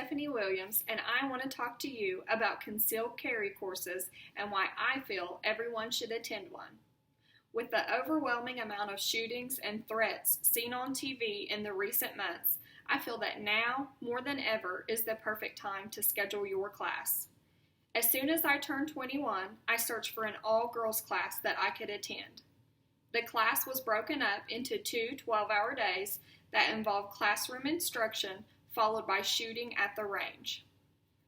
Stephanie Williams, and I want to talk to you about concealed carry courses and why I feel everyone should attend one. With the overwhelming amount of shootings and threats seen on TV in the recent months, I feel that now, more than ever, is the perfect time to schedule your class. As soon as I turned 21, I searched for an all-girls class that I could attend. The class was broken up into two 12-hour days that involved classroom instruction followed by shooting at the range.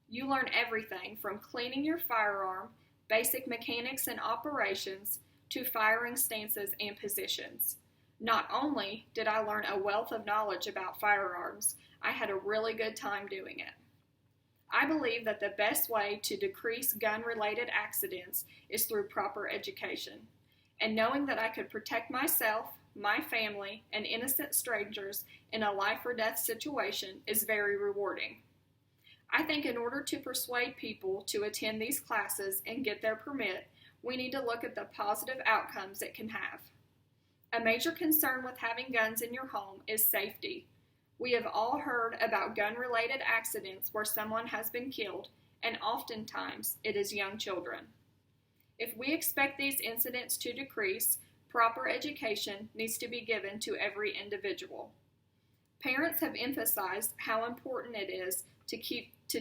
You learn everything from cleaning your firearm, basic mechanics and operations, to firing stances and positions. Not only did I learn a wealth of knowledge about firearms, I had a really good time doing it. I believe that the best way to decrease gun-related accidents is through proper education, and knowing that I could protect myself, my family, and innocent strangers in a life or death situation is very rewarding. I think in order to persuade people to attend these classes and get their permit, we need to look at the positive outcomes it can have. A major concern with having guns in your home is safety. We have all heard about gun-related accidents where someone has been killed, and oftentimes it is young children. If we expect these incidents to decrease, proper education needs to be given to every individual. Parents have emphasized how important it is to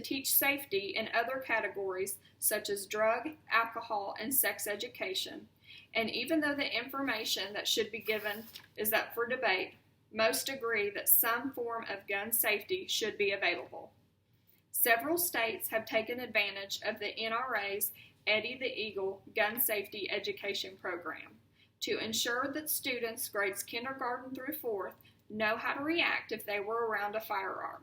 teach safety in other categories such as drug, alcohol, and sex education, and even though the information that should be given is up for debate, most agree that some form of gun safety should be available. Several states have taken advantage of the NRA's Eddie the Eagle Gun Safety Education Program to ensure that students grades kindergarten through 4th know how to react if they were around a firearm.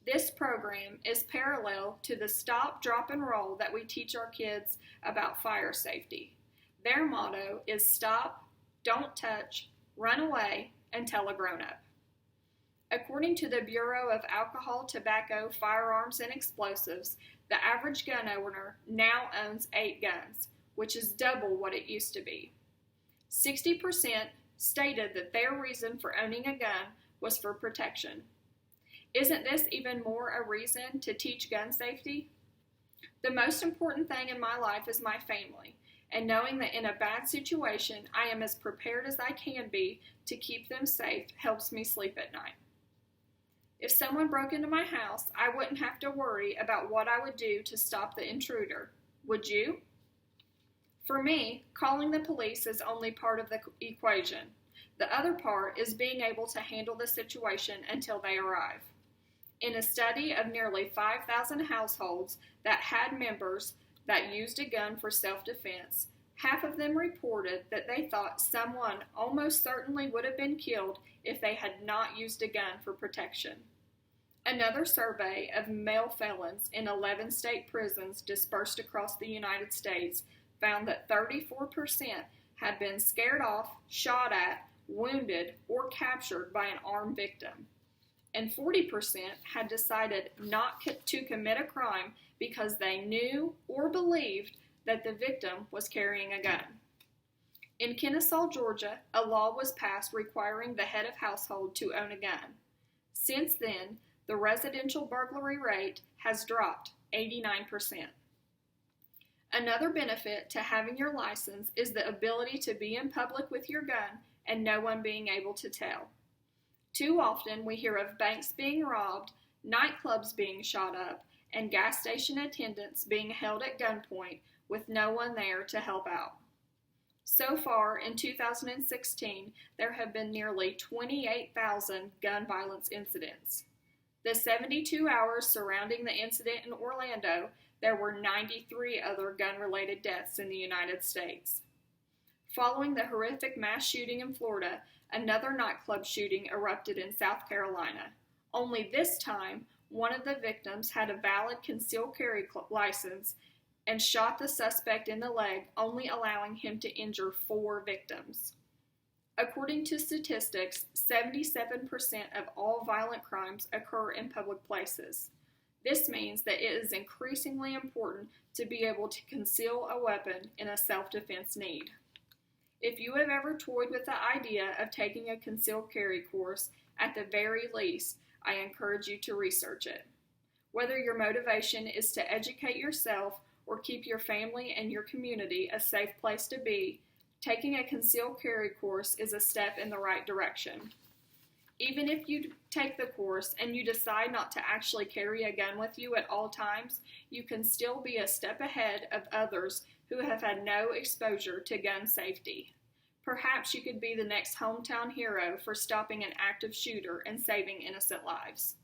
This program is parallel to the stop, drop, and roll that we teach our kids about fire safety. Their motto is stop, don't touch, run away, and tell a grown-up. According to the Bureau of Alcohol, Tobacco, Firearms, and Explosives, the average gun owner now owns 8 guns, which is double what it used to be. 60% stated that their reason for owning a gun was for protection. Isn't this even more a reason to teach gun safety? The most important thing in my life is my family, and knowing that in a bad situation I am as prepared as I can be to keep them safe helps me sleep at night. If someone broke into my house, I wouldn't have to worry about what I would do to stop the intruder. Would you? For me, calling the police is only part of the equation. The other part is being able to handle the situation until they arrive. In a study of nearly 5,000 households that had members that used a gun for self-defense, half of them reported that they thought someone almost certainly would have been killed if they had not used a gun for protection. Another survey of male felons in 11 state prisons dispersed across the United States found that 34% had been scared off, shot at, wounded, or captured by an armed victim, and 40% had decided not to commit a crime because they knew or believed that the victim was carrying a gun. In Kennesaw, Georgia, a law was passed requiring the head of household to own a gun. Since then, the residential burglary rate has dropped 89%. Another benefit to having your license is the ability to be in public with your gun and no one being able to tell. Too often we hear of banks being robbed, nightclubs being shot up, and gas station attendants being held at gunpoint with no one there to help out. So far, in 2016, there have been nearly 28,000 gun violence incidents. The 72 hours surrounding the incident in Orlando, there were 93 other gun-related deaths in the United States. Following the horrific mass shooting in Florida, another nightclub shooting erupted in South Carolina. Only this time, one of the victims had a valid concealed carry license and shot the suspect in the leg, only allowing him to injure 4 victims. According to statistics, 77% of all violent crimes occur in public places. This means that it is increasingly important to be able to conceal a weapon in a self-defense need. If you have ever toyed with the idea of taking a concealed carry course, at the very least, I encourage you to research it. Whether your motivation is to educate yourself or keep your family and your community a safe place to be, taking a concealed carry course is a step in the right direction. Even if you take the course and you decide not to actually carry a gun with you at all times, you can still be a step ahead of others who have had no exposure to gun safety. Perhaps you could be the next hometown hero for stopping an active shooter and saving innocent lives.